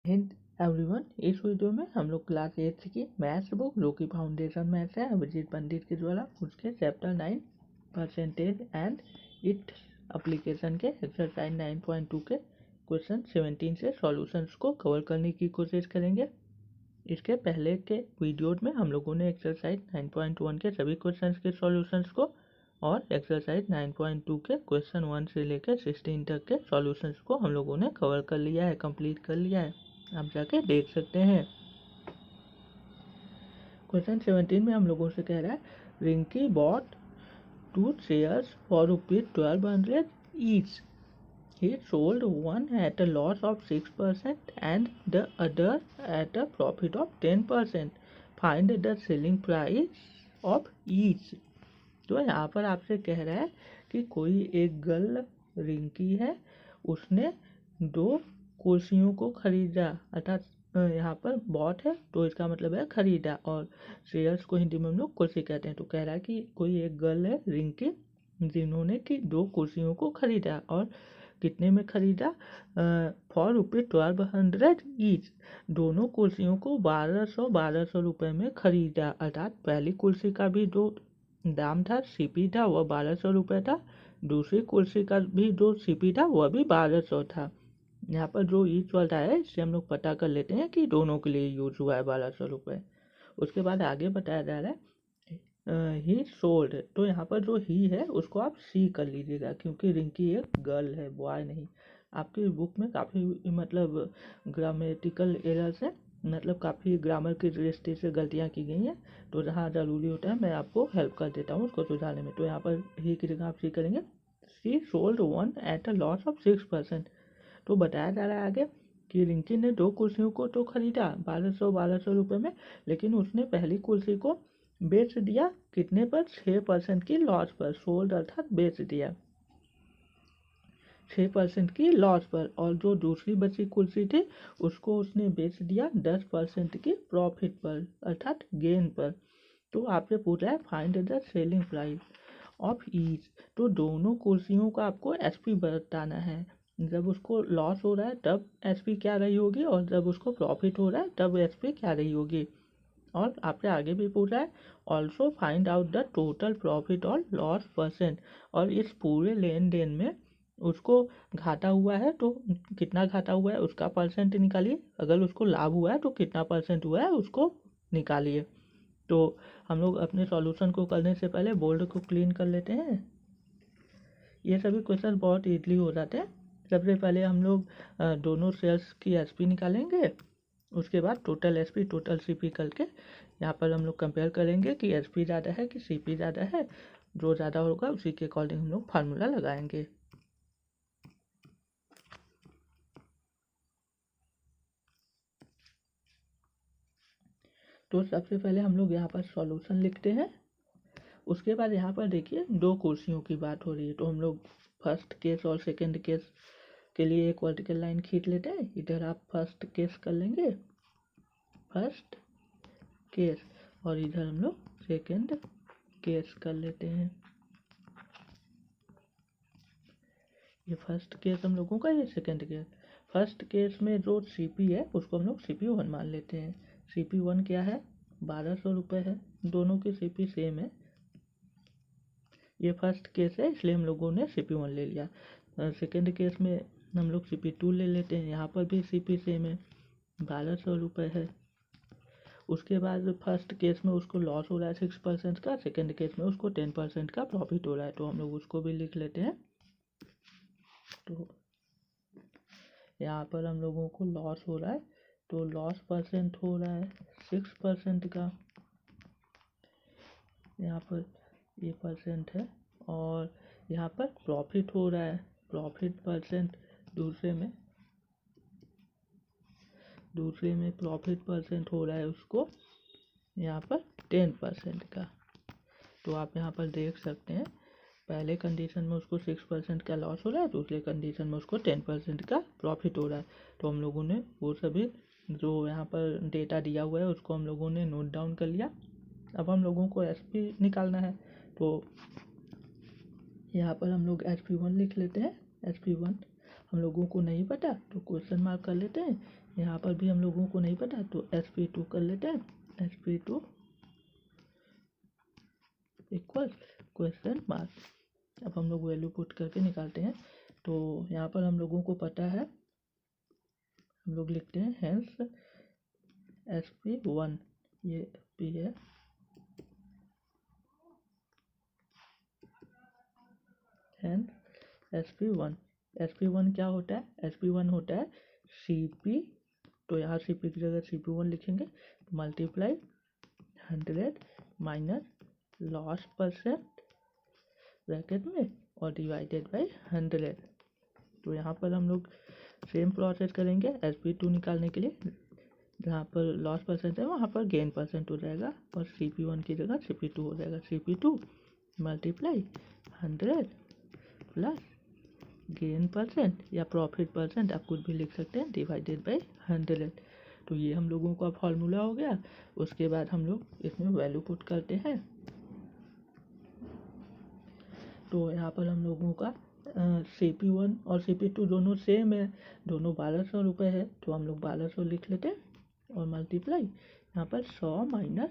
Hind everyone, इस video में हम लोग क्लास 8 की मैथ्स बुक जो कि फाउंडेशन मैथ्स है अभिजीत पंडित के द्वारा उसके chapter 9 percentage and it application के एक्सरसाइज 9.2 के क्वेश्चन 17 से सॉल्यूशंस को कवर करने की कोशिश करेंगे। इसके पहले के वीडियोज में हम लोगों ने एक्सरसाइज 9.1 के सभी क्वेश्चंस के सॉल्यूशंस को और एक्सरसाइज 9.2 के क्वेश्चन 1 से लेकर 16 तक के सॉल्यूशंस को हम लोगों ने कवर कर लिया है, कंप्लीट कर लिया है। आप जाके देख सकते हैं। क्वेश्चन 17 में हम लोगों से कह रहा है Rinki bot 2 chairs for ₹1200 each. He sold one at a loss of 6% and the other at a profit of 10%. Find the selling price of each. तो यहाँ पर आपसे कह रहा है कि कोई एक गर्ल रिंकी है, उसने 2 कुर्सियों को खरीदा, अर्थात यहाँ पर बॉट है तो इसका मतलब है खरीदा, और शेयर्स को हिंदी में हम लोग कुर्सी कहते हैं। तो कह रहा है कि कोई एक गर्ल है रिंकी जिन्होंने कि 2 कुर्सियों को खरीदा और कितने में खरीदा, फॉर ₹1200 ईच। दोनों कुर्सियों को 1200 रुपये में खरीदा, अर्थात पहली कुर्सी का भी जो दाम था सीपी था वह 1200 रुपये था, दूसरी कुर्सी का भी जो सीपी था वह भी 1200 था। यहाँ पर जो ईच वाला है इससे हम लोग पता कर लेते हैं कि दोनों के लिए यूज हुआ है 1200 रुपये। उसके बाद आगे बताया जा रहा है ही सोल्ड, तो यहाँ पर जो ही है उसको आप सी कर लीजिएगा क्योंकि रिंकी एक गर्ल है, बॉय नहीं। आपकी बुक में काफ़ी मतलब ग्रामेटिकल एरर्स हैं, मतलब काफ़ी ग्रामर की दृष्टि से गलतियाँ की गई हैं, तो जहाँ ज़रूरी होता है मैं आपको हेल्प कर देता हूँ उसको सुधारने में। तो यहाँ पर ही की जगह आप सी करेंगे C sold one at a loss of 6%। तो बताया जा रहा है आगे कि रिंकी ने 2 कुर्सियों को तो खरीदा 1200 रुपये में, लेकिन उसने पहली कुर्सी को बेच दिया कितने पर, 6% की लॉस पर। सोल्ड अर्थात बेच दिया 6% की लॉस पर, और जो दूसरी बची कुर्सी थी उसको उसने बेच दिया 10% की प्रॉफिट पर अर्थात गेन पर। तो आपसे पूछ रहा है find the selling price of each. तो दोनों कुर्सियों का आपको एसपी बताना है। जब उसको लॉस हो रहा है तब एसपी क्या रही होगी और जब उसको प्रॉफिट हो रहा है तब एसपी क्या रही होगी। और आपसे आगे भी पूछ रहा है also find out the total profit और लॉस परसेंट। और इस पूरे लेन देन में उसको घाटा हुआ है तो कितना घाटा हुआ है उसका परसेंट निकालिए, अगर उसको लाभ हुआ है तो कितना परसेंट हुआ है उसको निकालिए। तो हम लोग अपने सॉल्यूशन को करने से पहले बोर्ड को क्लीन कर लेते हैं। ये सभी क्वेश्चन बहुत ईजली हो जाते हैं। सबसे पहले हम लोग दोनों शेयर्स की एसपी निकालेंगे, उसके बाद टोटल एसपी टोटल सीपी करके यहाँ पर हम लोग कंपेयर करेंगे कि एसपी ज़्यादा है कि सीपी ज़्यादा है। जो ज़्यादा होगा उसी के अकॉर्डिंग हम लोग फार्मूला लगाएंगे। तो सबसे पहले हम लोग यहाँ पर सॉल्यूशन लिखते हैं। उसके बाद यहाँ पर देखिए 2 कुर्सियों की बात हो रही है, तो हम लोग फर्स्ट केस और सेकंड केस के लिए एक वर्टिकल लाइन खींच लेते हैं। इधर आप फर्स्ट केस कर लेंगे, फर्स्ट केस, और इधर हम लोग सेकंड केस कर लेते हैं। ये फर्स्ट केस हम लोगों का, ये सेकंड केस। फर्स्ट केस में जो सीपी है उसको हम लोग CPU 1 मान लेते हैं। CPU 1 क्या है, 1200 रुपये है, दोनों की सीपी सेम है। ये फर्स्ट केस है इसलिए हम लोगों ने CPU 1 ले लिया। सेकेंड केस में हम लोग CP 2 ले लेते हैं, यहाँ पर भी सीपी सेम है, 1200 रुपये है। उसके बाद फर्स्ट केस में उसको लॉस हो रहा है 6% का, सेकेंड केस में उसको 10% का प्रॉफिट हो रहा है, तो हम लोग उसको भी लिख लेते हैं। तो यहाँ पर हम लोगों को लॉस हो रहा है, तो लॉस परसेंट हो रहा है 6% का, यहाँ पर ये परसेंट है। और यहाँ पर प्रॉफिट हो रहा है, प्रॉफिट परसेंट दूसरे में प्रॉफिट परसेंट हो रहा है उसको यहाँ पर 10% का। तो आप यहाँ पर देख सकते हैं पहले कंडीशन में उसको 6% का लॉस हो रहा है, दूसरे कंडीशन में उसको 10% का प्रॉफिट हो रहा है। तो हम लोगों ने वो सभी जो यहाँ पर डेटा दिया हुआ है उसको हम लोगों ने नोट डाउन कर लिया। अब हम लोगों को एसपी निकालना है, तो यहाँ पर हम लोग SP 1 लिख लेते हैं। SP 1 हम लोगों को नहीं पता तो क्वेश्चन मार्क कर लेते हैं, यहाँ पर भी हम लोगों को नहीं पता तो sp2 कर लेते हैं। sp2 equal question mark. अब हम लोग वैल्यू पुट करके निकालते हैं। तो यहाँ पर हम लोगों को पता है, हम लोग लिखते हैं हेंस sp1, ये p है, हेंस sp1 क्या होता है? sp1 होता है cp, तो यहाँ cp की जगह cp1 लिखेंगे, multiply 100 minus loss percent bracket में और डिवाइडेड बाई 100। तो यहाँ पर हम लोग सेम प्रोसेस करेंगे sp2 निकालने के लिए। जहाँ पर लॉस परसेंट है वहाँ पर गेन परसेंट हो जाएगा और cp1 की जगह cp2 हो जाएगा। cp2 multiply 100 plus gain percent या प्रॉफिट परसेंट, आप कुछ भी लिख सकते हैं, डिवाइडेड बाई 100। तो ये हम लोगों का फॉर्मूला हो गया। उसके बाद हम लोग इसमें वैल्यू पुट करते हैं। तो यहाँ पर हम लोगों का cp1 और cp2 दोनों सेम है, दोनों 1200 रुपये है, तो हम लोग 1200 लिख लेते हैं और मल्टीप्लाई यहाँ पर 100 माइनस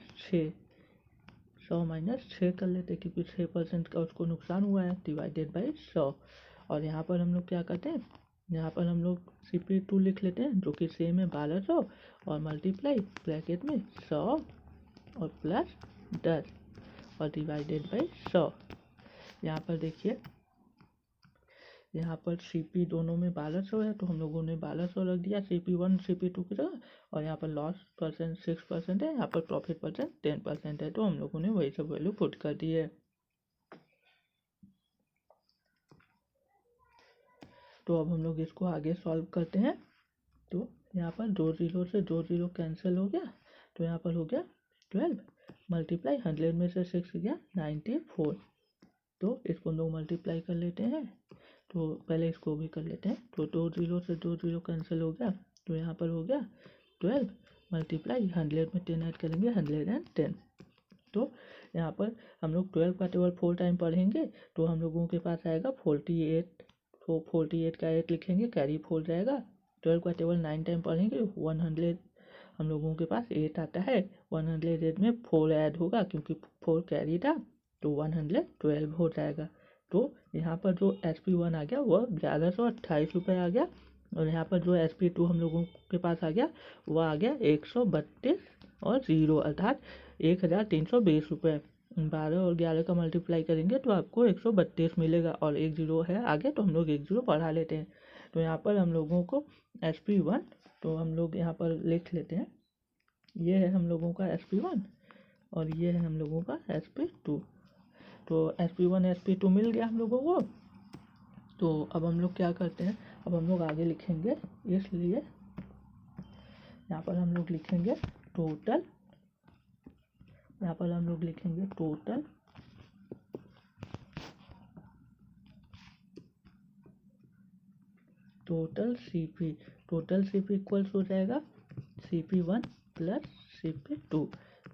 6 कर लेते हैं क्योंकि 6% का उसको नुकसान हुआ है, डिवाइडेड बाई 100। और यहाँ पर हम लोग क्या करते हैं, यहाँ पर हम लोग cp2 लिख लेते हैं जो कि सेम है 1200 और मल्टीप्लाई ब्रैकेट में 100 और प्लस 10 और डिवाइडेड बाई 100। यहाँ पर देखिए, यहाँ पर cp दोनों में 1200 है तो हम लोगों ने 1200 रख दिया cp1 cp2 की जगह, और यहाँ पर लॉस परसेंट 6% है, यहाँ पर प्रॉफिट परसेंट 10% है, तो हम लोगों ने वही सब वैल्यू पुट कर दी है। तो अब हम लोग इसको आगे सॉल्व करते हैं। तो यहाँ पर 2 जीरो से 2 जीरो कैंसिल हो गया, तो यहाँ पर हो गया 12 मल्टीप्लाई 100 में से 6 गया 94। तो इसको लोग मल्टीप्लाई कर लेते हैं, तो पहले इसको भी कर लेते हैं। तो 2 जीरो से 2 जीरो कैंसिल हो गया, तो यहाँ पर हो गया 12 मल्टीप्लाई 100 में 10 ऐड करेंगे 110। तो यहाँ पर हम लोग 12 का टेबल 4 टाइम पढ़ेंगे तो हम लोगों के पास आएगा 48। तो 48 का 8 लिखेंगे, कैरी 4 जाएगा। 12 का टेबल 9 टाइम पढ़ेंगे 100, हम लोगों के पास 8 आता है, 108 में 4 ऐड होगा क्योंकि 4 कैरी था, तो 112 हो जाएगा। तो यहाँ पर जो sp1 आ गया वह 1128 रुपये आ गया, और यहाँ पर जो sp2 हम लोगों के पास आ गया वह आ गया 132 और 0 अर्थात 1320 रुपये। 12 और 11 का मल्टीप्लाई करेंगे तो आपको 132 मिलेगा, और एक जीरो है आगे तो हम लोग एक जीरो बढ़ा लेते हैं। तो यहाँ पर हम लोगों को sp1, तो हम लोग यहाँ पर लिख लेते हैं, ये है हम लोगों का sp1 और ये है हम लोगों का sp2। तो sp1 sp2 मिल गया हम लोगों को। तो अब हम लोग क्या करते हैं, अब हम लोग आगे लिखेंगे, इसलिए यहाँ पर हम लोग लिखेंगे टोटल, यहाँ पर हम लोग लिखेंगे टोटल cp इक्वल्स हो जाएगा cp1 प्लस cp2।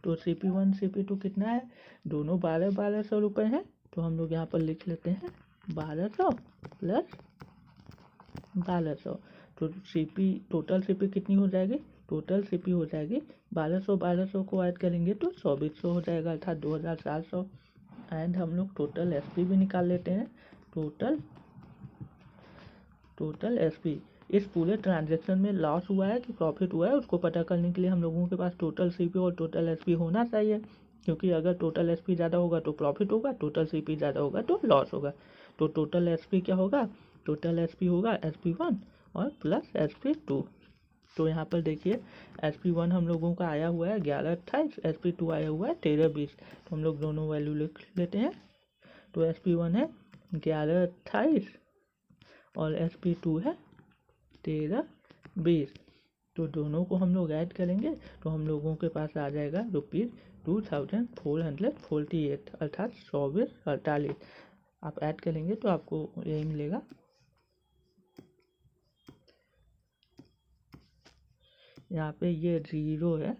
तो cp1 cp2 कितना है, दोनों 1200 रुपये हैं, तो हम लोग यहाँ पर लिख लेते हैं 1200 प्लस 1200। तो टोटल cp कितनी हो जाएगी, टोटल cp हो जाएगी 1200 को ऐड करेंगे तो 2400 हो जाएगा अर्थात 2400। एंड हम लोग टोटल sp भी निकाल लेते हैं। टोटल sp, इस पूरे ट्रांजैक्शन में लॉस हुआ है कि प्रॉफिट हुआ है उसको पता करने के लिए हम लोगों के पास टोटल cp और टोटल sp होना चाहिए, क्योंकि अगर टोटल sp ज़्यादा होगा तो प्रॉफिट होगा, टोटल cp ज़्यादा होगा तो लॉस होगा। तो टोटल sp क्या होगा, टोटल sp होगा sp1 और प्लस sp2। तो यहाँ पर देखिए sp1 हम लोगों का आया हुआ है 1128, sp2 आया हुआ है 1320, तो हम लोग दोनों वैल्यू लिख लेते हैं। तो sp1 है 1128 और sp2 है 1320, तो दोनों को हम लोग ऐड करेंगे तो हम लोगों के पास आ जाएगा ₹2448 अर्थात 2448। आप ऐड करेंगे तो आपको यही मिलेगा। यहाँ पे ये 0 है,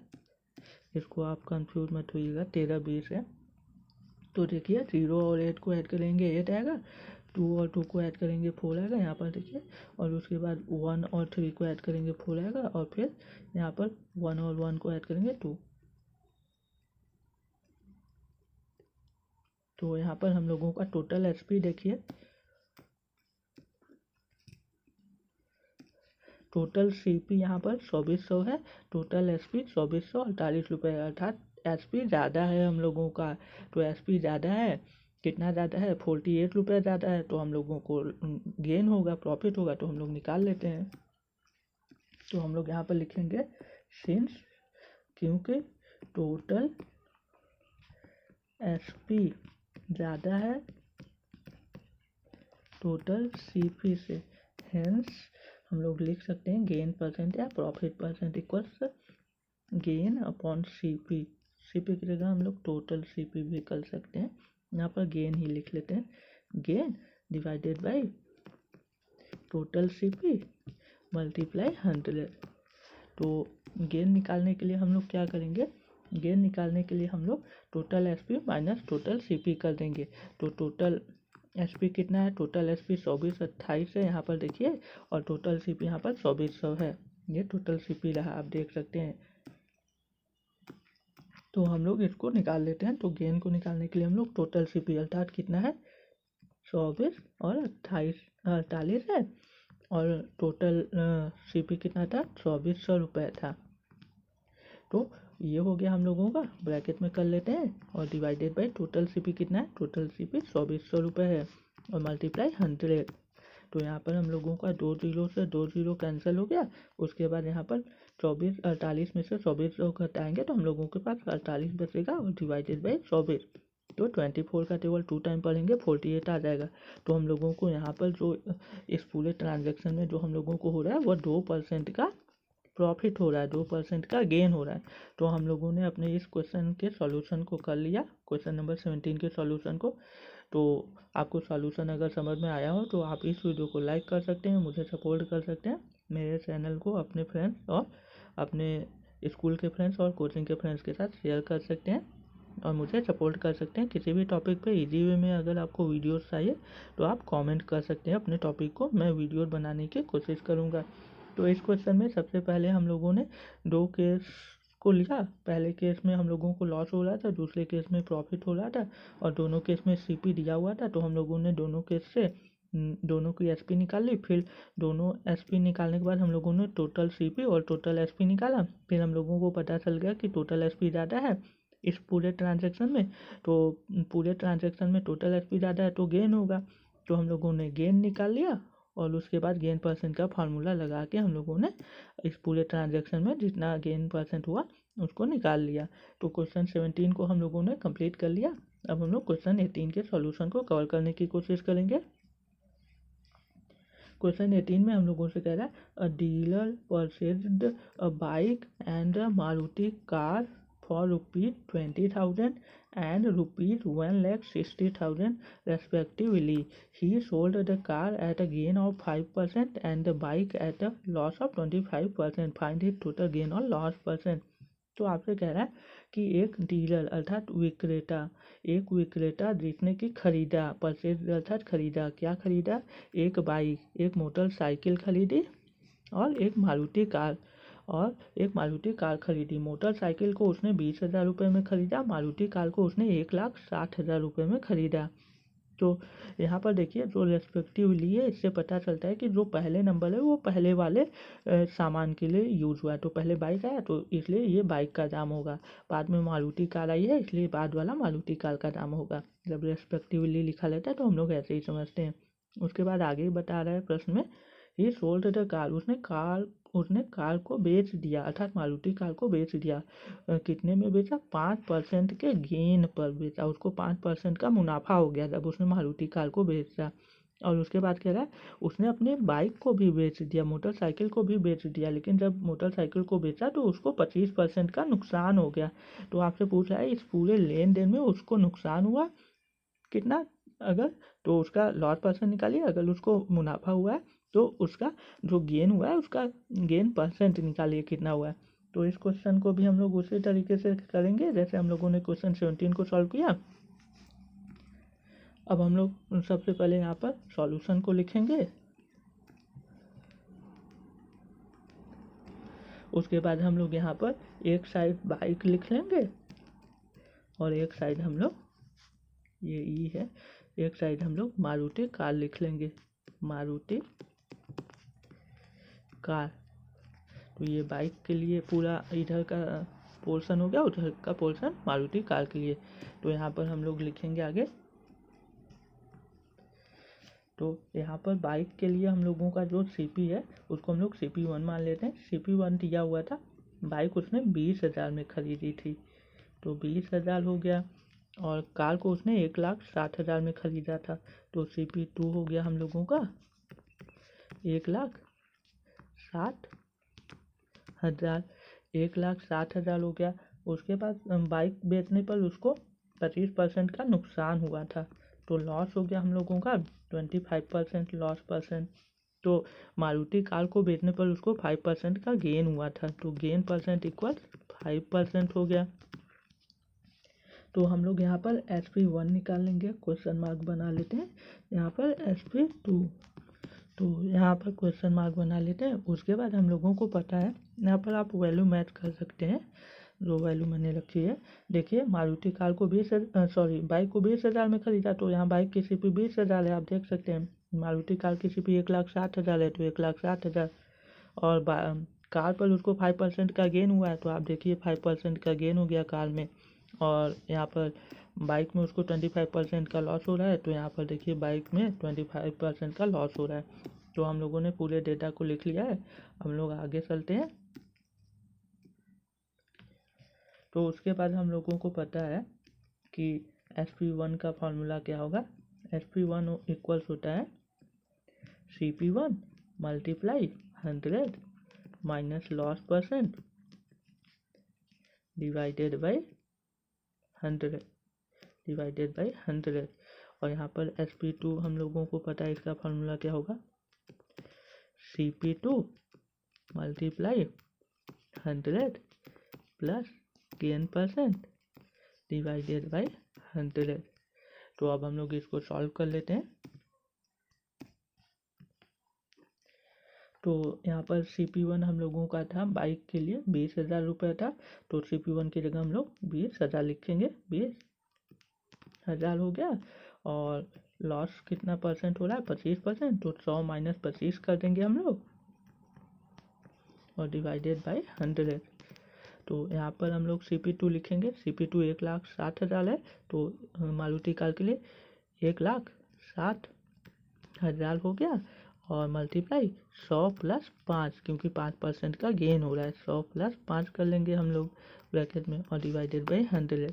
इसको आप कंफ्यूज मत होइएगा, 1320 है। तो देखिए 0 और 8 को ऐड करेंगे 8 आएगा, 2 और 2 को ऐड करेंगे 4 आएगा यहाँ पर देखिए, और उसके बाद 1 और 3 को ऐड करेंगे 4 आएगा, और फिर यहाँ पर 1 और 1 को ऐड करेंगे 2। तो यहाँ पर हम लोगों का टोटल एचपी देखिए, टोटल सीपी यहाँ पर 2400 है, टोटल एसपी 2448 रुपये, अर्थात एसपी ज़्यादा है हम लोगों का। तो एसपी ज़्यादा है, कितना ज़्यादा है, 48 रुपये ज़्यादा है, तो हम लोगों को गेन होगा, प्रॉफिट होगा, तो हम लोग निकाल लेते हैं। तो हम लोग यहाँ पर लिखेंगे सिंस, क्योंकि टोटल एसपी ज़्यादा है टोटल सीपी से, हेंस हम लोग लिख सकते हैं गेन परसेंट या profit percent equals gain upon CP. CP की जगह हम लोग टोटल सीपी भी कर सकते हैं, यहाँ पर गेन ही लिख लेते हैं, gain divided by total CP multiply 100। तो गेन निकालने के लिए हम लोग क्या करेंगे, गेन निकालने के लिए हम लोग total SP minus total CP कर देंगे। तो टोटल एसपी कितना है, टोटल एसपी 2428 है यहाँ पर देखिए, और टोटल सीपी यहाँ पर 2400 है, ये टोटल सीपी रहा, आप देख सकते हैं। तो हम लोग इसको निकाल लेते हैं। तो गेन को निकालने के लिए हम लोग टोटल सीपी अर्थात कितना है 24 और 48 है, और टोटल सीपी कितना था 2400 रुपये था। तो ये हो गया हम लोगों का, ब्रैकेट में कर लेते हैं, और डिवाइडेड बाय टोटल सीपी कितना है, टोटल सीपी 2400 रुपये है, और मल्टीप्लाई 100। तो यहाँ पर हम लोगों का 2 जीरो से 2 जीरो कैंसिल हो गया। उसके बाद यहाँ पर 48 में से 2400 घटाएंगे तो हम लोगों के पास 48 बचेगा, और डिवाइडेड बाई 24। तो 24 का टेबल 2 टाइम पढ़ेंगे 48 आ जाएगा। तो हम लोगों को यहाँ पर जो इस पूरे ट्रांजेक्शन में जो हम लोगों को हो रहा है वो 2% का प्रॉफिट हो रहा है, 2% का गेन हो रहा है। तो हम लोगों ने अपने इस क्वेश्चन के सॉल्यूशन को कर लिया, क्वेश्चन नंबर 17 के सॉल्यूशन को। तो आपको सॉल्यूशन अगर समझ में आया हो तो आप इस वीडियो को लाइक कर सकते हैं, मुझे सपोर्ट कर सकते हैं, मेरे चैनल को अपने फ्रेंड्स और अपने स्कूल के फ्रेंड्स और कोचिंग के फ्रेंड्स के साथ शेयर कर सकते हैं, और मुझे सपोर्ट कर सकते हैं। किसी भी टॉपिक पे इजी वे में अगर आपको वीडियोस चाहिए तो आप कमेंट कर सकते हैं अपने टॉपिक को, मैं वीडियो बनाने की कोशिश करूँगा। तो इस क्वेश्चन में सबसे पहले हम लोगों ने 2 केस को लिया। पहले केस में हम लोगों को लॉस हो रहा था, दूसरे केस में प्रॉफिट हो रहा था, और दोनों केस में सीपी दिया हुआ था। तो हम लोगों ने दोनों केस से दोनों की एसपी निकाल ली। फिर दोनों एसपी निकालने के बाद हम लोगों ने टोटल सीपी और टोटल एसपी निकाला। फिर हम लोगों को पता चल गया कि टोटल एसपी ज़्यादा है इस पूरे ट्रांजैक्शन में, तो पूरे ट्रांजैक्शन में टोटल एसपी ज़्यादा है तो गेन होगा। तो हम लोगों ने गेन निकाल लिया, और उसके बाद गेन परसेंट का फार्मूला लगा के हम लोगों ने इस पूरे ट्रांजैक्शन में जितना गेन परसेंट हुआ उसको निकाल लिया। तो क्वेश्चन 17 को हम लोगों ने कंप्लीट कर लिया। अब हम लोग क्वेश्चन 18 के सॉल्यूशन को कवर करने की कोशिश करेंगे। क्वेश्चन 18 में हम लोगों से कह रहा है अ dealer purchased a bike and a Maruti car for ₹20,000 and ₹1,60,000 respectively. He sold the car at a gain of 5% and the bike at a loss of 25%. Find his total gain or loss percent. तो आपसे कह रहा है कि एक dealer अर्थात एक विक्रेता जिसने कि खरीदा, परचेज अर्थात खरीदा, क्या खरीदा, एक बाइक, एक मोटरसाइकिल खरीदी और एक मारुति कार खरीदी। मोटरसाइकिल को उसने 20,000 रुपये में खरीदा, मारुति कार को उसने 1,60,000 रुपये में खरीदा। तो यहाँ पर देखिए जो रेस्पेक्टिवली है, इससे पता चलता है कि जो पहले नंबर है वो पहले वाले सामान के लिए यूज़ हुआ है। तो पहले बाइक आया तो इसलिए ये बाइक का दाम होगा, बाद में मारुति कार आई है इसलिए बाद वाला मारुति कार का दाम होगा। जब रेस्पेक्टिवली लिखा रहता है तो हम लोग ऐसे ही समझते हैं। उसके बाद आगे बता रहा है प्रश्न में, ही सोल्ड द कार, उसने कार को बेच दिया, अर्थात मारुति कार को बेच दिया। कितने में बेचा, 5% के गेन पर बेचा, उसको 5% का मुनाफा हो गया जब उसने मारुति कार को बेचा। और उसके बाद कह रहा है उसने अपने बाइक को भी बेच दिया, मोटरसाइकिल को भी बेच दिया, लेकिन जब मोटरसाइकिल को बेचा तो उसको 25% का नुकसान हो गया। तो आपसे पूछ रहा है इस पूरे लेन देन में उसको नुकसान हुआ कितना, अगर तो उसका लॉस परसेंट निकालिए, अगर उसको मुनाफा हुआ है तो उसका जो गेन हुआ है उसका गेन परसेंट निकालिए कितना हुआ है। तो इस क्वेश्चन को भी हम लोग उसी तरीके से करेंगे जैसे हम लोगों ने क्वेश्चन 17 को सॉल्व किया। अब हम लोग सबसे पहले यहाँ पर सॉल्यूशन को लिखेंगे। उसके बाद हम लोग यहाँ पर एक साइड बाइक लिख लेंगे और एक साइड हम लोग, ये ई है, एक साइड हम लोग मारुति कार लिख लेंगे, मारुति कार। तो ये बाइक के लिए पूरा इधर का पोर्शन हो गया, उधर का पोर्शन मारुति कार के लिए। तो यहाँ पर हम लोग लिखेंगे आगे। तो यहाँ पर बाइक के लिए हम लोगों का जो सीपी है उसको हम लोग CP1 मान लेते हैं। CP1 दिया हुआ था, बाइक उसने 20,000 में खरीदी थी, तो 20,000 हो गया। और कार को उसने 1,60,000 में खरीदा था, तो CP2 हो गया हम लोगों का 1,60,000। 1,60,000 हो गया। उसके बाद बाइक बेचने पर उसको 25% का नुकसान हुआ था, तो लॉस हो गया हम लोगों का 25% लॉस परसेंट। तो मारुति कार को बेचने पर उसको 5% का गेन हुआ था, तो गेन परसेंट इक्वल 5% हो गया। तो हम लोग यहाँ पर SP1 निकाल लेंगे, क्वेश्चन मार्क बना लेते हैं यहाँ पर SP2। तो यहाँ पर क्वेश्चन मार्क बना लेते हैं। उसके बाद हम लोगों को पता है, यहाँ पर आप वैल्यू मैच कर सकते हैं जो वैल्यू मैंने रखी है। देखिए मारुति कार को बाइक को 20,000 में खरीदा, तो यहाँ बाइक की CP 20,000 है, आप देख सकते हैं। मारुति कार की CP 1,60,000 है, तो 1,60,000। और कार पर उसको 5% का गेन हुआ है, तो आप देखिए 5% का गेन हो गया कार में। और यहाँ पर बाइक में उसको 25% का लॉस हो रहा है, तो यहाँ पर देखिए बाइक में 25% का लॉस हो रहा है। तो हम लोगों ने पूरे डेटा को लिख लिया है, हम लोग आगे चलते हैं। तो उसके बाद हम लोगों को पता है कि SP1 का फॉर्मूला क्या होगा। SP1 इक्वल्स होता है CP1 multiply 100 minus loss percent divided by 100 और यहाँ पर SP2 हम लोगों को पता है इसका फॉर्मूला क्या होगा, CP2 multiply 100 plus gain percent divided by 100। तो अब हम लोग इसको सॉल्व कर लेते हैं। तो यहाँ पर CP1 हम लोगों का था बाइक के लिए 20,000 रुपये था, तो CP1 की जगह हम लोग 20,000 लिखेंगे, 20,000 हो गया। और लॉस कितना परसेंट हो रहा है, 25%, तो 100 माइनस 25 कर देंगे हम लोग और डिवाइडेड बाई 100। तो यहाँ पर हम लोग CP2 लिखेंगे। CP2 1,60,000 है, तो मारुति कार के लिए 1,60,000 हो गया और मल्टीप्लाई 100 प्लस 5, क्योंकि 5% का गेन हो रहा है, 100 प्लस 5 कर लेंगे हम लोग ब्रैकेट में और डिवाइडेड बाई 100।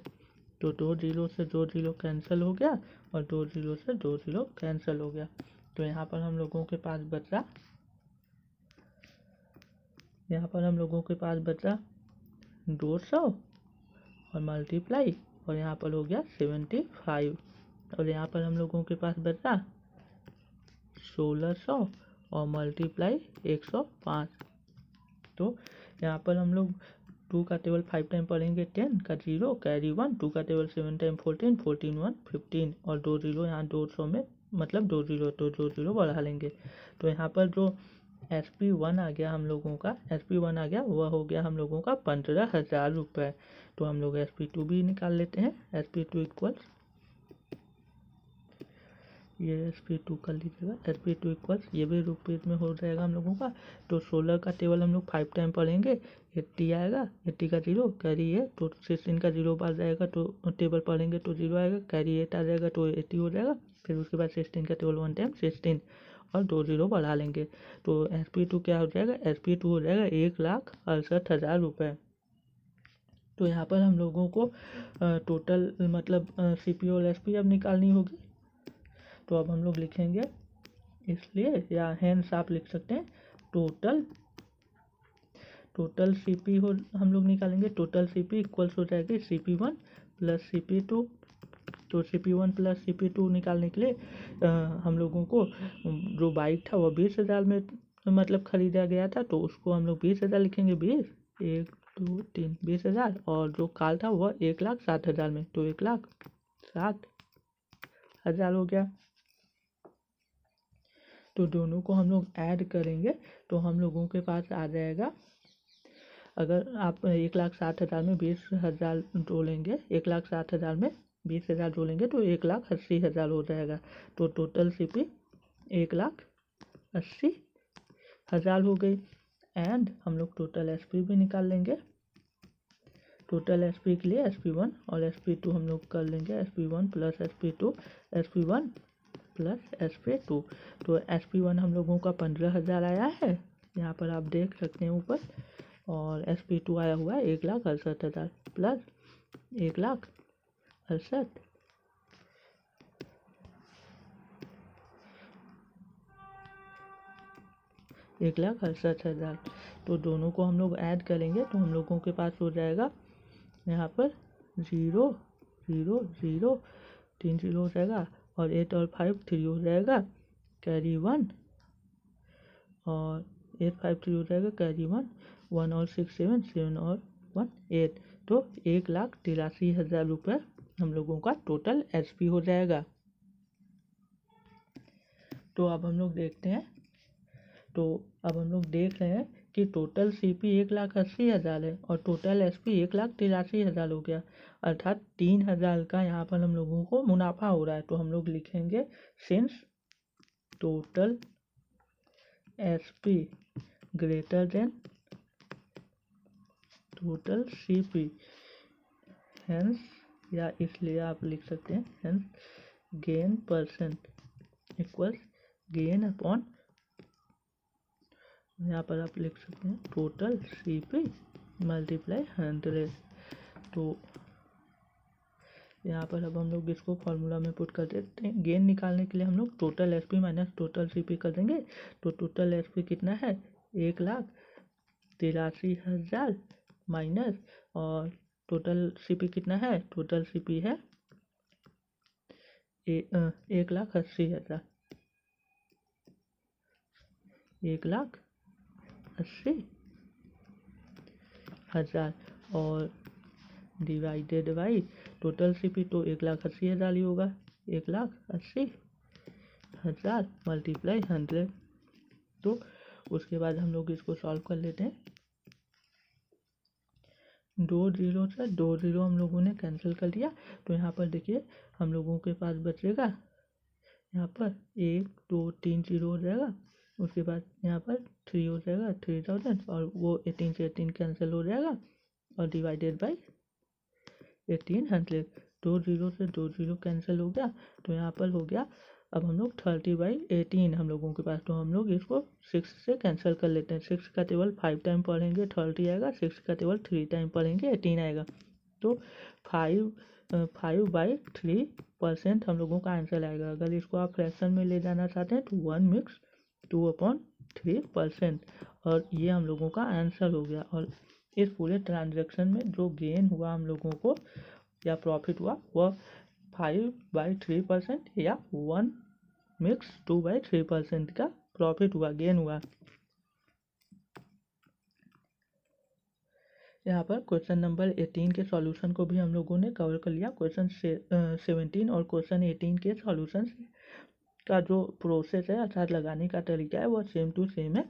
तो 2 जीरो से 2 जीरो कैंसिल हो गया और 2 जीरो से 2 जीरो कैंसिल हो गया। तो यहाँ पर हम लोगों के पास बचा 200 और मल्टीप्लाई और यहाँ पर हो गया 75 और यहाँ पर हम लोगों के पास बचा 1600 और मल्टीप्लाई 105। तो यहाँ पर हम लोग 2 का टेबल 5 टाइम पढ़ेंगे, 10 का 0 कैरी 1, 2 का टेबल 7 टाइम 14, 14 1 15 और 2 जीरो यहाँ 200 में, मतलब 2 जीरो तो 2 जीरो बढ़ा लेंगे। तो यहाँ पर जो SP1 आ गया हम लोगों का, SP1 आ गया वह हो गया हम लोगों का 15,000 रुपये। तो हम लोग SP2 भी निकाल लेते हैं। SP2 इक्वल्स, ये SP2 कर लीजिएगा, SP2 इक्वल्स, ये भी रुपीज़ में हो जाएगा हम लोगों का। तो 16 का टेबल हम लोग 5 टाइम पढ़ेंगे, 80 आएगा, 80 का 0 कैरी है, तो 16 का 0 बाहर जाएगा, तो टेबल पढ़ेंगे तो 0 आएगा, कैरी 8 आ जाएगा तो 80 हो जाएगा। फिर उसके बाद 16 का टेबल 1 टाइम 16 और 2 जीरो बढ़ा लेंगे, तो SP2 क्या हो जाएगा, SP2 हो जाएगा 1,68,000 रुपये। तो यहाँ पर हम लोगों को टोटल मतलब CP और SP अब निकालनी होगी। तो अब हम लोग लिखेंगे, इसलिए या हैंड्स आप लिख सकते हैं, टोटल CP हो हम लोग निकालेंगे। टोटल CP इक्वल्स हो जाएगी CP1 प्लस CP2। तो CP1 प्लस CP2 निकालने के लिए हम लोगों को जो बाइक था वह 20,000 में मतलब खरीदा गया था, तो उसको हम लोग 20,000 लिखेंगे, 20 1 2 3 20,000। और जो कार था वह 1,60,000 में, तो 1,60,000 1000 हो गया। तो दोनों को हम लोग ऐड करेंगे तो हम लोगों के पास आ जाएगा, अगर आप 1,60,000 में 20,000 जोड़ेंगे, 1,60,000 में 20,000 जोड़ेंगे तो 1,80,000 हो जाएगा। तो टोटल सीपी 1,80,000 हो गई। एंड हम लोग टोटल एसपी भी निकाल लेंगे। टोटल एसपी के लिए SP1 और SP2 हम लोग कर लेंगे, SP1 plus SP2, SP1 plus SP2। तो SP1 हम लोगों का 15,000 आया है, यहाँ पर आप देख सकते हैं ऊपर, और SP2 आया हुआ है 1,68,000 प्लस 1,68,000 1,68,000। तो दोनों को हम लोग ऐड करेंगे तो हम लोगों के पास हो जाएगा यहाँ पर 0 0 0 3 0 हो जाएगा, और 8 और 5 3 हो जाएगा, कैरी 1, और 8 5 3 हो जाएगा, कैरी 1 1 और 6 7 7 और 1 8। तो 1,83,000 रुपये हम लोगों का टोटल एसपी हो जाएगा। तो अब हम लोग देखते हैं, तो अब हम लोग देख रहे हैं कि टोटल सीपी 1,80,000 है और टोटल एसपी 1,83,000 हो गया, अर्थात 3,000 का यहाँ पर हम लोगों को मुनाफा हो रहा है। तो हम लोग लिखेंगे since total SP greater than total CP, hence, या इसलिए आप लिख सकते हैं hence gain percent equals gain upon, यहाँ पर आप लिख सकते हैं टोटल सीपी मल्टीप्लाई 100। तो यहाँ पर अब हम लोग इसको फॉर्मूला में पुट कर देते हैं। गेन निकालने के लिए हम लोग total SP minus total CP कर देंगे। तो टोटल एसपी कितना है, 1,83,000 माइनस, और टोटल सीपी कितना है, टोटल सीपी है 1,80,000, 1,80,000 और डिवाइडेड बाई टोटल सीपी, तो 1,80,000 ही होगा, 1,80,000 मल्टीप्लाई 100। तो उसके बाद हम लोग इसको सॉल्व कर लेते हैं। 2 0 से 2 0 हम लोगों ने कैंसिल कर दिया। तो यहाँ पर देखिए हम लोगों के पास बचेगा, यहाँ पर 1 2 3 0 हो जाएगा, उसके बाद यहाँ पर 3 हो जाएगा 3,000, और वो 18 से 18 कैंसिल हो जाएगा, और डिवाइडेड बाई 1800। 2 0 से 2 0 कैंसिल हो गया, तो यहाँ पर हो गया अब हम लोग 30/18 हम लोगों के पास। तो हम लोग इसको 6 से कैंसिल कर लेते हैं। 6 का टेबल 5 टाइम पढ़ेंगे 30 आएगा, 6 का टेबल 3 टाइम पढ़ेंगे 18 आएगा। तो 5/3% हम लोगों का आंसर आएगा। अगर इसको आप फ्रैक्शन में ले जाना चाहते हैं तो 1/2/3%, और ये हम लोगों का आंसर हो गया। और इस पूरे ट्रांजैक्शन में जो गेन हुआ हम लोगों को या प्रॉफिट हुआ वह 5/3% या 1/2/3% का प्रॉफिट हुआ, गेन हुआ। यहाँ पर क्वेश्चन नंबर 18 के सॉल्यूशन को भी हम लोगों ने कवर कर लिया। क्वेश्चन 17 और क्वेश्चन 18 के सॉल्यूशन का जो प्रोसेस है अर्थात लगाने का तरीका है वह सेम टू सेम है।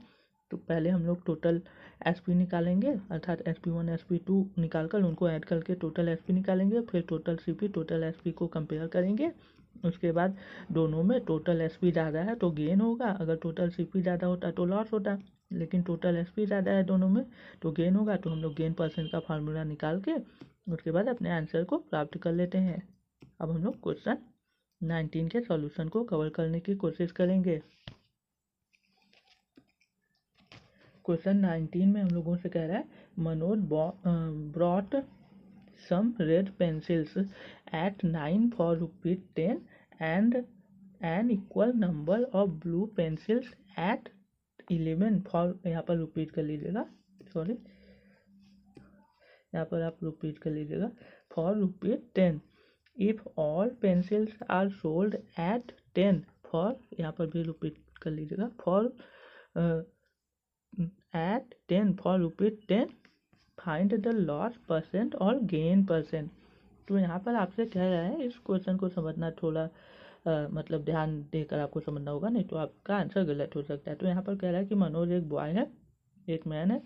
तो पहले हम लोग टोटल एसपी निकालेंगे, अर्थात SP1 SP2 निकाल कर उनको ऐड करके टोटल एसपी निकालेंगे, फिर टोटल सीपी टोटल एसपी को कंपेयर करेंगे। उसके बाद दोनों में टोटल एसपी ज़्यादा है तो गेन होगा, अगर टोटल सीपी ज़्यादा होता तो लॉस होता, लेकिन टोटल एसपी ज़्यादा है दोनों में तो गेन होगा। तो हम लोग गेन परसेंट का फार्मूला निकाल के उसके बाद अपने आंसर को प्राप्त कर लेते हैं। अब हम लोग क्वेश्चन 19 के सॉल्यूशन को कवर करने की कोशिश करेंगे। क्वेश्चन 19 में हम लोगों से कह रहा है Manoj brought some red pencils at 9 for ₹10 and an equal number of blue pencils at 11 for, यहाँ पर रिपीट कर लीजिएगा, सॉरी यहाँ पर आप रिपीट कर लीजिएगा, for ₹10 if all pencils are sold at 10 for, यहाँ पर भी रिपीट कर लीजिएगा, for at 10 for ₹10 find the loss percent और gain percent। तो यहाँ पर आपसे कह रहा है, इस क्वेश्चन को समझना थोड़ा मतलब ध्यान देकर आपको समझना होगा, नहीं तो आपका आंसर गलत हो सकता है। तो यहाँ पर कह रहा है कि मनोज एक बॉय है, एक मैन है,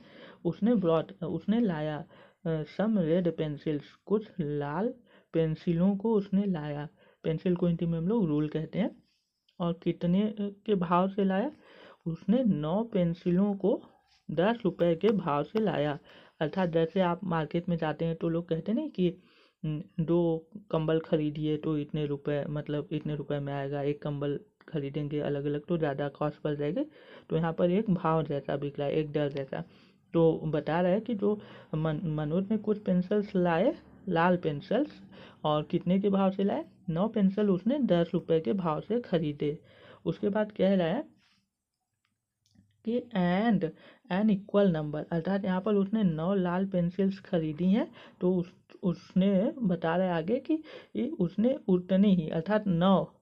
उसने लाया सम रेड पेंसिल्स, कुछ लाल पेंसिलों को उसने लाया। पेंसिल को हिंदी में हम लोग रूल कहते हैं। और कितने के भाव से लाया? उसने 9 पेंसिलों को 10 रुपए के भाव से लाया। अर्थात जैसे आप मार्केट में जाते हैं तो लोग कहते नहीं कि 2 कंबल खरीदिए तो इतने रुपए, मतलब इतने रुपए में आएगा, एक कंबल खरीदेंगे अलग अलग तो ज़्यादा कॉस्ट पड़ जाएगी। तो यहाँ पर एक भाव जैसा बिक रहा है, एक डर जैसा। तो बता रहा है कि जो मनोज ने कुछ पेंसिल्स लाए, लाल पेंसिल्स, और कितने के भाव से लाए? 9 पेंसिल उसने 10 रुपए के भाव से खरीदे। उसके बाद कह रहा है कि एंड एन इक्वल नंबर, अर्थात यहाँ पर उसने 9 लाल पेंसिल्स खरीदी हैं। तो उसने बता रहा है आगे कि उसने उतनी ही, अर्थात 9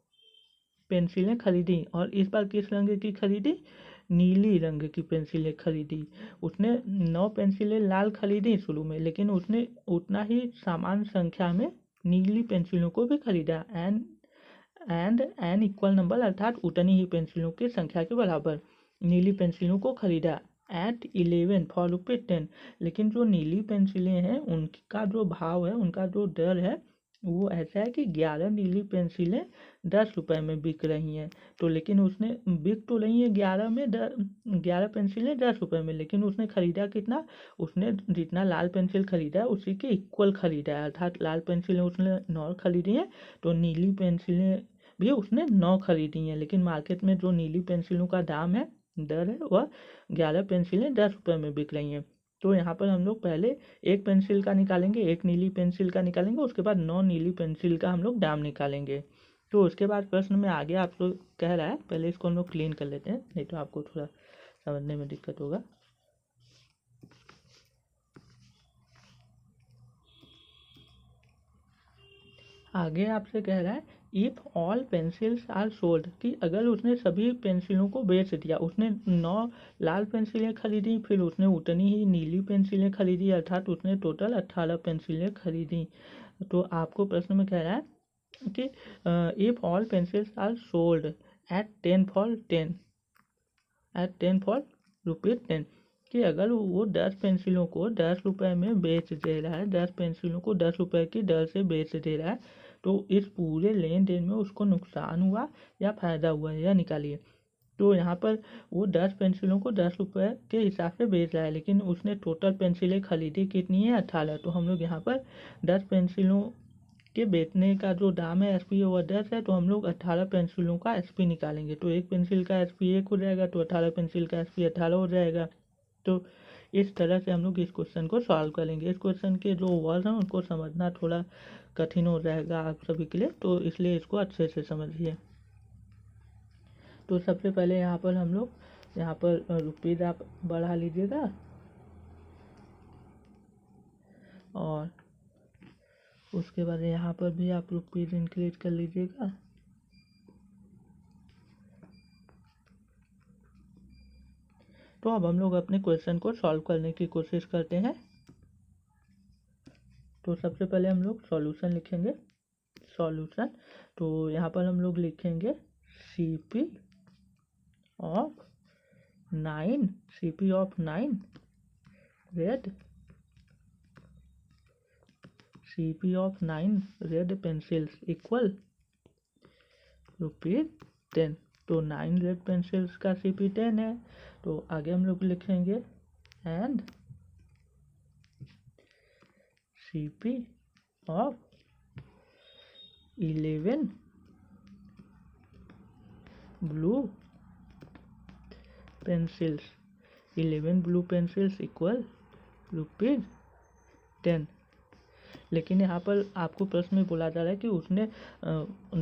पेंसिलें खरीदी, और इस बार किस रंग की खरीदी? नीली रंग की पेंसिलें खरीदी। उसने 9 पेंसिलें लाल खरीदी शुरू में, लेकिन उसने उतना ही समान संख्या में नीली पेंसिलों को भी खरीदा। एंड एन इक्वल नंबर, अर्थात उतनी ही पेंसिलों की संख्या के बराबर नीली पेंसिलों को खरीदा। एट 11 फॉर ₹10, लेकिन जो नीली पेंसिलें हैं उनका जो भाव है, उनका जो दर है, वो ऐसा है कि 11 नीली पेंसिलें 10 रुपए में बिक रही हैं। तो लेकिन उसने बिक तो रही है 11 पेंसिलें 10 रुपए में, लेकिन उसने खरीदा कितना? उसने जितना लाल पेंसिल खरीदा है उसी के इक्वल खरीदा है। अर्थात लाल पेंसिलें उसने 9 खरीदी हैं, तो नीली पेंसिलें भी उसने 9 खरीदी हैं, लेकिन मार्केट में जो नीली पेंसिलों का दाम है, दर है, वह 11 पेंसिलें 10 रुपए में बिक रही हैं। तो यहाँ पर हम लोग पहले एक पेंसिल का निकालेंगे, एक नीली पेंसिल का निकालेंगे, उसके बाद 9 नीली पेंसिल का हम लोग दाम निकालेंगे। तो उसके बाद प्रश्न में आगे आपको कह रहा है, पहले इसको हम लोग क्लीन कर लेते हैं, नहीं तो आपको थोड़ा समझने में दिक्कत होगा। आगे आपसे कह रहा है if all pencils are sold, कि अगर उसने सभी पेंसिलों को बेच दिया, उसने 9 लाल पेंसिलें खरीदी, फिर उसने उतनी ही नीली पेंसिलें खरीदी, अर्थात उसने टोटल 18 पेंसिलें खरीदी। तो आपको प्रश्न में कह रहा है कि if all pencils are sold at 10 for 10 ₹10, कि अगर वो 10 पेंसिलों को 10 रुपए में बेच दे रहा है, 10 पेंसिलों को 10 रुपए की दर से बेच दे रहा है, तो इस पूरे लेन देन में उसको नुकसान हुआ या फ़ायदा हुआ, यह निकालिए। तो यहाँ पर वो 10 पेंसिलों को 10 रुपए के हिसाब से बेच रहा है, लेकिन उसने टोटल पेंसिलें खरीदी कितनी है? 18। तो हम लोग यहाँ पर 10 पेंसिलों के बेचने का जो दाम है SP ओवर 10 है, तो हम लोग 18 पेंसिलों का SP निकालेंगे। तो एक पेंसिल का SP 1 हो जाएगा, तो 18 पेंसिल का SP 18 हो जाएगा। तो इस तरह से हम लोग इस क्वेश्चन को सॉल्व करेंगे। इस क्वेश्चन के जो वर्ड हैं उनको समझना थोड़ा कठिन हो जाएगा आप सभी के लिए, तो इसलिए इसको अच्छे से समझिए। तो सबसे पहले यहाँ पर हम लोग यहाँ पर रुपीज़ आप बढ़ा लीजिएगा, और उसके बाद यहाँ पर भी आप रुपीज़ इंक्रीज कर लीजिएगा। तो अब हम लोग अपने क्वेश्चन को सॉल्व करने की कोशिश करते हैं। तो सबसे पहले हम लोग सॉल्यूशन लिखेंगे। सॉल्यूशन, तो यहाँ पर हम लोग लिखेंगे CP of 9 red pencils equal ₹10। तो 9 रेड पेंसिल्स का CP 10 है। तो आगे हम लोग लिखेंगे and CP of 11 blue pencils equal ₹10। लेकिन यहाँ पर आपको प्रश्न में बोला जा रहा है कि उसने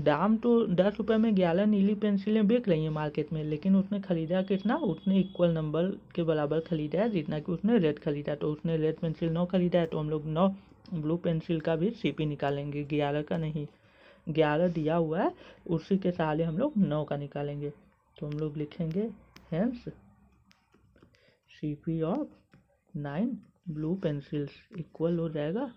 दाम तो 10 रुपये में 11 नीली पेंसिलें बिक रही हैं मार्केट में, लेकिन उसने खरीदा कितना? उसने इक्वल नंबर के बराबर खरीदा है जितना कि उसने रेड खरीदा। तो उसने रेड पेंसिल 9 खरीदा है, तो हम लोग 9 ब्लू पेंसिल का भी CP निकालेंगे, 11 का नहीं। 11 दिया हुआ है, उसी के सहारे हम लोग 9 का निकालेंगे। तो हम लोग लिखेंगे hence CP of 9 blue pencils equal हो जाएगा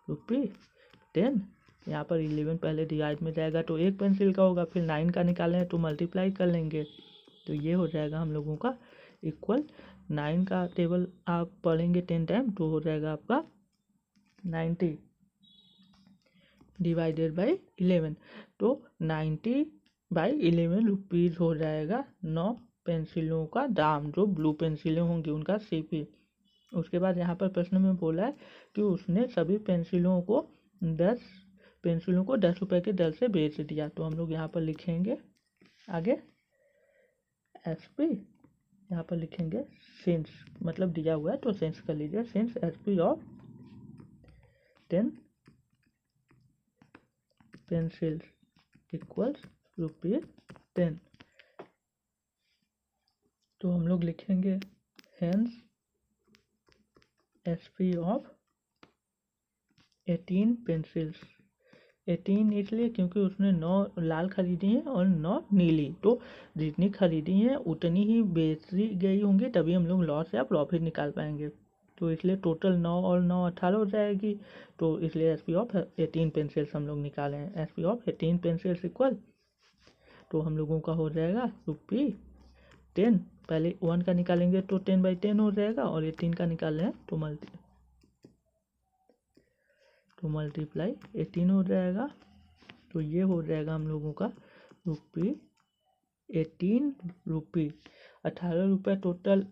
₹10। यहाँ पर 11 पहले डिवाइड में जाएगा तो एक पेंसिल का होगा, फिर 9 का निकालें तो मल्टीप्लाई कर लेंगे, तो ये हो जाएगा हम लोगों का इक्वल 9 का टेबल आप पढ़ेंगे 10 टाइम तो हो जाएगा आपका 90 डिवाइडेड बाई 11, तो 90/11 रुपीज़ हो जाएगा 9 पेंसिलों का दाम, जो ब्लू पेंसिलें होंगी उनका सीपी। उसके बाद यहाँ पर प्रश्न में बोला है कि उसने सभी पेंसिलों को 10 रुपए के दर से बेच दिया, तो हम लोग यहाँ पर लिखेंगे आगे एसपी, यहाँ पर लिखेंगे सिंस, मतलब दिया हुआ है तो सिंस कर लीजिए, since SP of 10 pencils equals ₹10, तो हम लोग लिखेंगे हेंस एसपी ऑफ 18 पेंसिल्स। 18 इसलिए क्योंकि उसने 9 लाल खरीदी हैं और 9 नीली, तो जितनी खरीदी हैं उतनी ही बेची गई होंगी, तभी हम लोग लॉस या प्रॉफिट निकाल पाएंगे, तो इसलिए टोटल 9 और 9 18 हो जाएगी, तो इसलिए एसपी ऑफ 18 पेंसिल्स हम लोग निकाले हैं। एसपी ऑफ 18 पेंसिल्स इक्वल, तो हम लोगों का हो जाएगा ₹10, पहले 1 का निकालेंगे तो 10/10 हो जाएगा, और 18 का निकाल रहे हैं तो मल्टीप्लाई 18 हो जाएगा, तो ये हो जाएगा हम लोगों का ₹18, 18 रुपये टोटल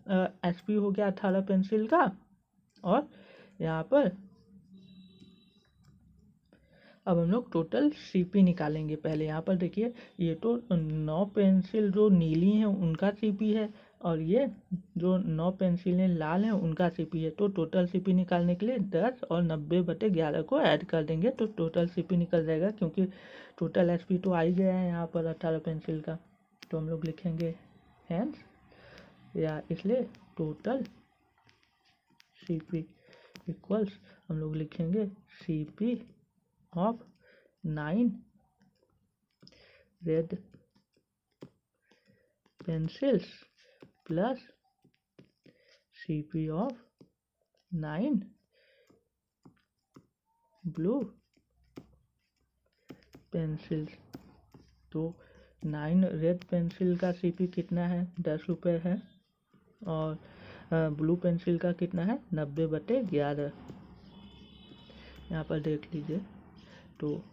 एसपी हो गया 18 पेंसिल का। और यहाँ पर अब हम लोग टोटल सीपी निकालेंगे। पहले यहाँ पर देखिए, ये तो 9 पेंसिल जो नीली हैं उनका सीपी है, और ये जो 9 पेंसिलें लाल हैं उनका सीपी है, तो टोटल सीपी निकालने के लिए 10 और 90/11 को ऐड कर देंगे तो टोटल सीपी निकल जाएगा, क्योंकि टोटल एसपी तो आ ही गया है यहाँ पर 18 पेंसिल का, तो हम लोग लिखेंगे हैंस, या इसलिए टोटल सीपी इक्वल्स, हम लोग लिखेंगे CP of 9 red pencils plus CP of 9 blue pencils. तो 9 रेड पेंसिल का सीपी कितना है, 10 रुपये है, और ब्लू पेंसिल का कितना है, 90/11। यहाँ पर देख लीजिए, तो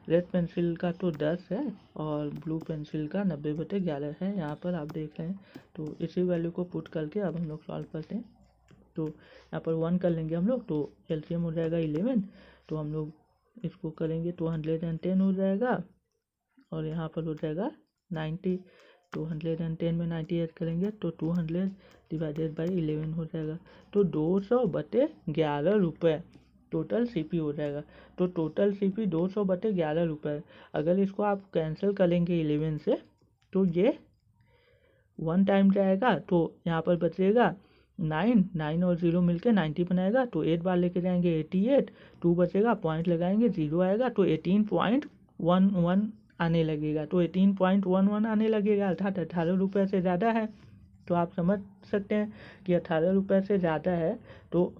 रेड पेंसिल का तो 10 है और ब्लू पेंसिल का 90/11 है, यहाँ पर आप देख रहे हैं। तो इसी वैल्यू को पुट करके अब हम लोग सॉल्व करते हैं, तो यहाँ पर 1 कर लेंगे हम लोग, तो एलसीएम हो जाएगा 11, तो हम लोग इसको करेंगे तो 110 हो जाएगा, और यहाँ पर हो जाएगा 90, तो 110 में 90 ऐड करेंगे तो 200 डिवाइडेड बाई 11 हो जाएगा, तो 200/11 रुपये टोटल सीपी हो जाएगा। तो टोटल सीपी 200/11 रुपये, अगर इसको आप कैंसिल करेंगे 11 से तो ये 1 टाइम जाएगा, तो यहाँ पर बचेगा 9 और 0 मिलके 90 बनाएगा, तो 8 बार लेके जाएंगे 88, 2 बचेगा, पॉइंट लगाएंगे 0 आएगा, तो 18.11 आने लगेगा, तो 18.11 आने लगेगा, अर्थात 18 रुपये से ज़्यादा है। तो आप समझ सकते हैं कि 18 रुपये से ज़्यादा है, तो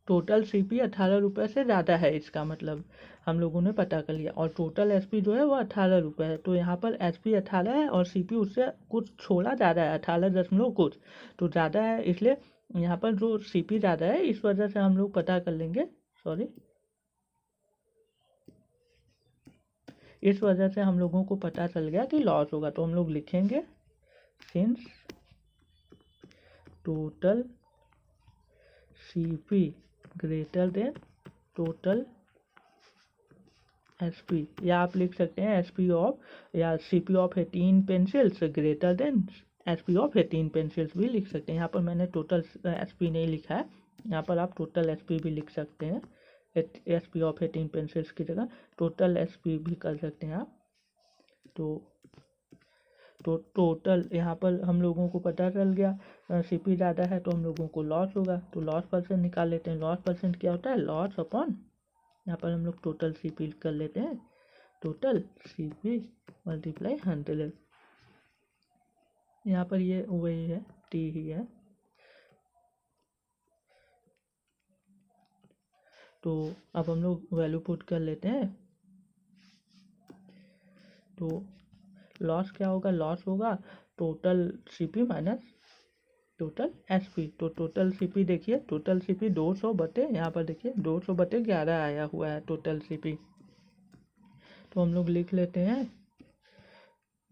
टोटल सीपी 18 रुपये से ज़्यादा है, इसका मतलब हम लोगों ने पता कर लिया, और टोटल एसपी जो है वो 18 रुपये है, तो यहाँ पर एसपी 18 है और सीपी उससे कुछ छोड़ा ज़्यादा है, 18 कुछ तो ज़्यादा है, इसलिए यहाँ पर जो सीपी ज़्यादा है इस वजह से हम लोग पता कर लेंगे, इस वजह से हम लोगों को पता चल गया कि लॉस होगा, तो हम लोग लिखेंगे since total CP greater than total SP, या आप लिख सकते हैं एसपी ऑफ या CP of 18 pencils greater than SP of 18 pencils भी लिख सकते हैं। यहाँ पर मैंने टोटल एसपी नहीं लिखा है, यहाँ पर आप टोटल एसपी भी लिख सकते हैं, एसपी ऑफ 18 पेंसिल्स की जगह टोटल एसपी भी कर सकते हैं आप। तो टोटल यहाँ पर हम लोगों को पता चल गया सीपी ज़्यादा है तो हम लोगों को लॉस होगा, तो लॉस परसेंट निकाल लेते हैं। लॉस परसेंट क्या होता है, लॉस अपॉन, यहाँ पर हम लोग टोटल सीपी कर लेते हैं, टोटल सीपी मल्टीप्लाई 100, यहाँ पर ये वही है, टी ही है, तो अब हम लोग वैल्यू पुट कर लेते हैं। तो लॉस क्या होगा, लॉस होगा total CP minus total SP. तो टोटल सीपी देखिए, टोटल सीपी 200 बटे, यहाँ पर देखिए 200 बटे 11 आया हुआ है टोटल सीपी। तो हम लोग लिख लेते हैं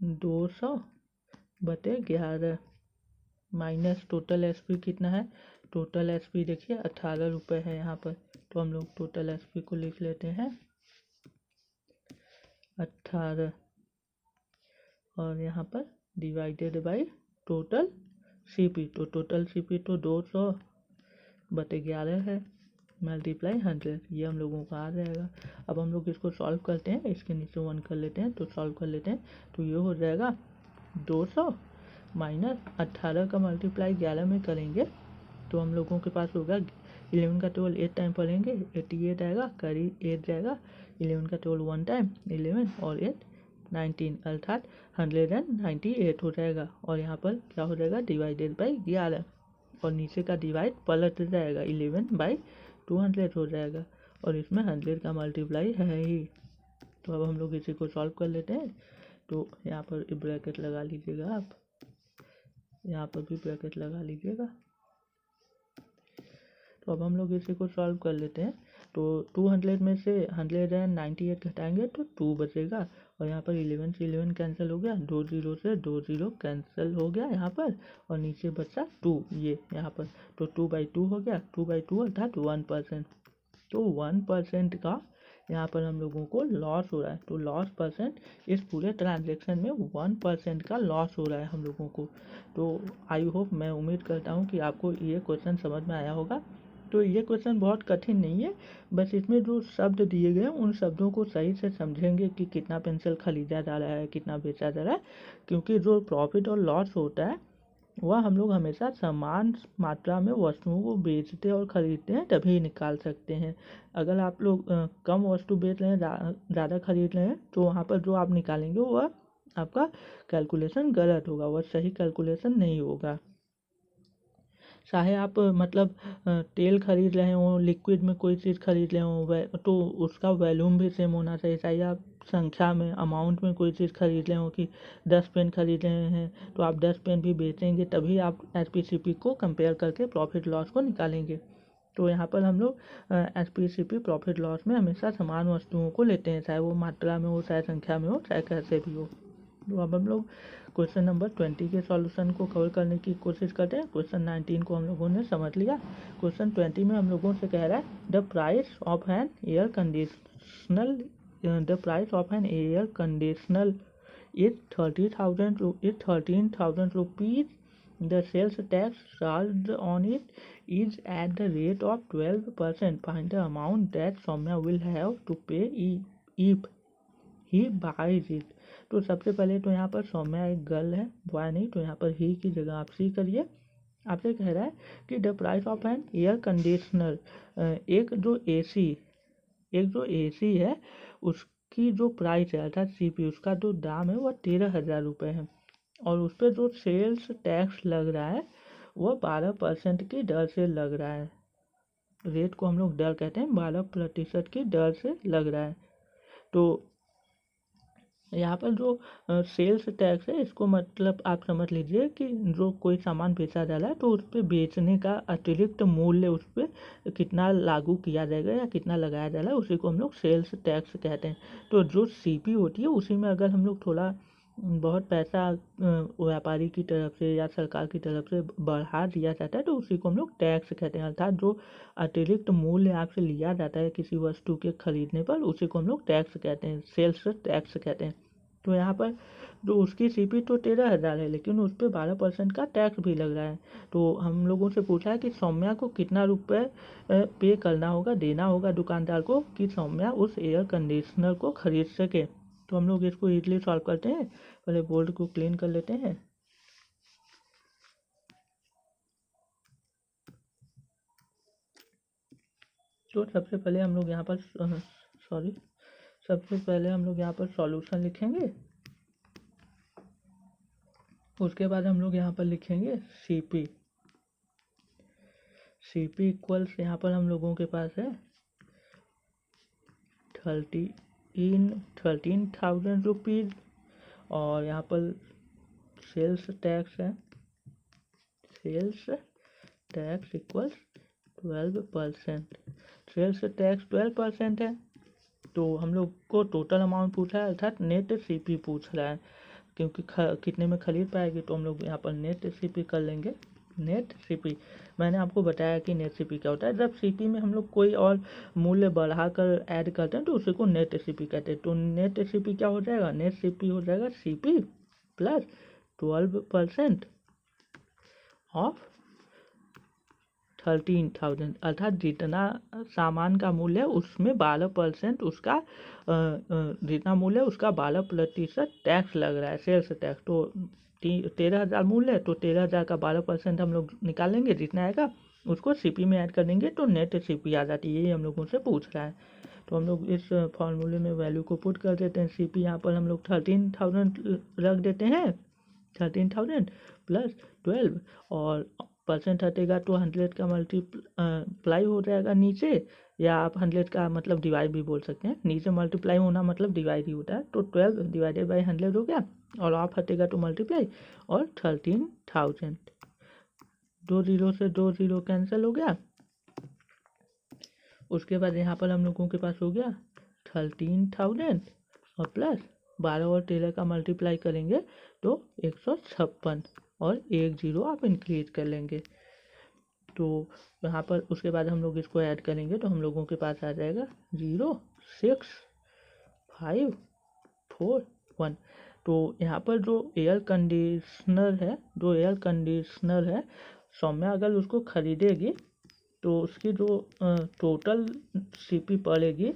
200 बटे 11 माइनस टोटल एसपी कितना है, टोटल एसपी देखिए 18 रुपये है यहाँ पर। तो हम लोग टोटल एसपी को लिख लेते हैं 18 और यहाँ पर डिवाइडेड बाई टोटल सीपी। तो टोटल सीपी तो 200 बटे 11 है मल्टीप्लाई 100, ये हम लोगों का आ जाएगा। अब हम लोग इसको सॉल्व करते हैं, इसके नीचे 1 कर लेते हैं, तो सॉल्व कर लेते हैं। तो ये हो जाएगा 200 माइनस 18 का मल्टीप्लाई 11 में करेंगे तो हम लोगों के पास होगा 11 का टेबल 8 टाइम पढ़ेंगे 88 आएगा, करी 8 जाएगा, 11 का टेबल 1 टाइम 11 और 8 19 अर्थात 198 हो जाएगा। और यहाँ पर क्या हो जाएगा, डिवाइडेड बाई 11 और नीचे का डिवाइड पलट जाएगा 11/200 हो जाएगा और इसमें 100 का मल्टीप्लाई है ही। तो अब हम लोग इसी को सॉल्व कर लेते हैं। तो यहाँ पर ब्रैकेट लगा लीजिएगा, आप यहाँ पर भी ब्रैकेट लगा लीजिएगा। तो अब हम लोग इसी को सॉल्व कर लेते हैं। तो 200 में से 198 घटाएंगे तो 2 बचेगा और यहाँ पर 11 से 11 कैंसिल हो गया, 2 0 से 2 0 कैंसिल हो गया यहाँ पर और नीचे बचा 2 ये यहाँ पर। तो 2/2 हो गया, 2/2 अर्थात 1%। तो 1% का यहाँ पर हम लोगों को लॉस हो रहा है। तो लॉस परसेंट इस पूरे ट्रांजेक्शन में 1% का लॉस हो रहा है हम लोगों को। तो आई होप, मैं उम्मीद करता हूँ कि आपको ये क्वेश्चन समझ में आया होगा। तो ये क्वेश्चन बहुत कठिन नहीं है, बस इसमें जो शब्द दिए गए हैं उन शब्दों को सही से समझेंगे कि कितना पेंसिल खरीदा जा रहा है, कितना बेचा जा रहा है। क्योंकि जो प्रॉफिट और लॉस होता है वह हम लोग हमेशा समान मात्रा में वस्तुओं को बेचते और ख़रीदते हैं तभी निकाल सकते हैं। अगर आप लोग कम वस्तु बेच रहे हैं, ज़्यादा खरीद रहे हैं, तो वहाँ पर जो आप निकालेंगे वह आपका कैलकुलेशन गलत होगा, वह सही कैलकुलेशन नहीं होगा। चाहे आप मतलब तेल खरीद रहे हो, लिक्विड में कोई चीज़ खरीद रहे हो तो उसका वॉल्यूम भी सेम होना चाहिए। चाहे आप संख्या में, अमाउंट में कोई चीज़ खरीद रहे हो कि 10 पेन खरीद रहे हैं तो आप 10 पेन भी बेचेंगे तभी आप एसपीसीपी को कंपेयर करके प्रॉफिट लॉस को निकालेंगे। तो यहाँ पर हम लोग एसपीसीपी प्रॉफिट लॉस में हमेशा समान वस्तुओं को लेते हैं, चाहे वो मात्रा में हो, चाहे संख्या में हो, चाहे कैसे भी हो। तो अब हम लोग क्वेश्चन नंबर 20 के सॉल्यूशन को कवर करने की कोशिश करते हैं। क्वेश्चन 19 को हम लोगों ने समझ लिया। क्वेश्चन 20 में हम लोगों से कह रहा है the price of an air conditional is 13,000 rupees. The sales tax charged on it is at the rate of 12%. Find the amount that Soumya will have to pay if he buys it. तो सबसे पहले तो यहाँ पर सौम्या एक girl है, boy नहीं, तो यहाँ पर ही की जगह आप सी करिए। आपसे कह रहा है कि the price of an air conditioner, एक जो एसी है उसकी जो प्राइस है अर्थात सीपी, उसका जो दाम है वह 13,000 रुपये है और उस पर जो सेल्स टैक्स लग रहा है वह 12% की दर से लग रहा है। रेट को हम लोग दर कहते हैं, 12% की दर से लग रहा है। तो यहाँ पर जो सेल्स टैक्स है इसको मतलब आप समझ लीजिए कि जो कोई सामान बेचा जा रहा है तो उस पर बेचने का अतिरिक्त मूल्य उस पर कितना लागू किया जाएगा या कितना लगाया जा रहा है, उसी को हम लोग सेल्स टैक्स कहते हैं। तो जो सीपी होती है उसी में अगर हम लोग थोड़ा बहुत पैसा व्यापारी की तरफ से या सरकार की तरफ से बढ़ा दिया जाता है तो उसी को हम लोग टैक्स कहते हैं। अर्थात जो अतिरिक्त मूल्य आपसे लिया जाता है किसी वस्तु के खरीदने पर उसी को हम लोग टैक्स कहते हैं, सेल्स टैक्स कहते हैं। तो यहाँ पर जो उसकी सीपी तो 13,000 है लेकिन उस पर 12% का टैक्स भी लग रहा है। तो हम लोगों से पूछा है कि सौम्या को कितना रुपये पे करना होगा, देना होगा दुकानदार को कि सौम्या उस एयर कंडीशनर को खरीद सके। तो हम लोग इसको इजीली सॉल्व करते हैं। पहले बोर्ड को क्लीन कर लेते हैं। तो सबसे पहले हम लोग यहाँ पर सॉल्यूशन लिखेंगे। उसके बाद हम लोग यहाँ पर लिखेंगे सीपी इक्वल्स, यहाँ पर हम लोगों के पास है 13,000 रुपीज़। और यहाँ पर सेल्स टैक्स है, sales tax equals 12%। Sales tax 12% है। तो हम लोग को टोटल अमाउंट पूछा है, अर्थात नेट सीपी पूछ रहा है, क्योंकि कितने में खरीद पाएगी, तो हम लोग यहाँ पर नेट सीपी कर लेंगे। नेट सीपी मैंने आपको बताया कि नेट सीपी क्या होता है। जब सीपी में हम लोग कोई और मूल्य बढ़ाकर ऐड करते हैं तो उसी को नेट सीपी कहते हैं। तो नेट सीपी क्या हो जाएगा, नेट सीपी हो जाएगा सीपी प्लस 12% ऑफ 13,000, अर्थात जितना सामान का मूल्य है उसमें 12% उसका जितना मूल्य है उसका 12% टैक्स लग रहा है, सेल्स टैक्स। तो 13,000 मूल्य है, तो 13,000 का 12% हम लोग निकालेंगे, जितना आएगा उसको सीपी में ऐड कर देंगे तो नेट सीपी आ जाती है। यही हम लोगों से पूछ रहा है। तो हम लोग इस फॉर्मूले में वैल्यू को पुट कर देते हैं। सीपी यहाँ पर हम लोग 13,000 रख देते हैं, 13,000 प्लस 12, और परसेंट हटेगा तो 100 का मल्टीप्लाई हो जाएगा नीचे, या आप 100 का मतलब डिवाइड भी बोल सकते हैं। नीचे मल्टीप्लाई होना मतलब डिवाइड ही होता है। तो 12 डिवाइडेड बाई 100 हो गया, और ऑफ हटेगा तो मल्टीप्लाई, और 13,000। 2 जीरो से 2 जीरो कैंसिल हो गया। उसके बाद यहाँ पर हम लोगों के पास हो गया 13,000 और प्लस 12 और 13 का मल्टीप्लाई करेंगे तो 156, और 1 जीरो आप इंक्रीज कर लेंगे। तो यहाँ पर उसके बाद हम लोग इसको ऐड करेंगे तो हम लोगों के पास आ जाएगा 06541। तो यहाँ पर जो एयर कंडीशनर है सौम्या अगर उसको खरीदेगी तो उसकी जो टोटल सीपी पड़ेगी,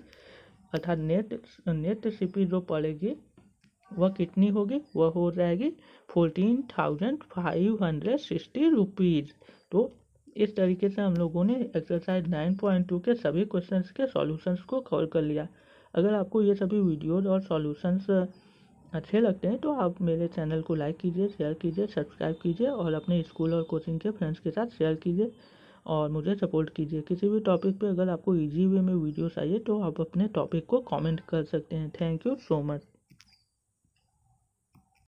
अर्थात नेट सीपी जो पड़ेगी वह कितनी होगी, वह हो जाएगी 14,560 रुपीज़। तो इस तरीके से हम लोगों ने एक्सरसाइज 9.2 के सभी क्वेश्चंस के सॉल्यूशंस को कवर कर लिया। अगर आपको ये सभी वीडियोज़ और सॉल्यूशंस अच्छे लगते हैं तो आप मेरे चैनल को लाइक कीजिए, शेयर कीजिए, सब्सक्राइब कीजिए, और अपने स्कूल और कोचिंग के फ्रेंड्स के साथ शेयर कीजिए और मुझे सपोर्ट कीजिए। किसी भी टॉपिक पे अगर आपको इजी वे में वीडियोस चाहिए तो आप अपने टॉपिक को कमेंट कर सकते हैं। Thank you so much.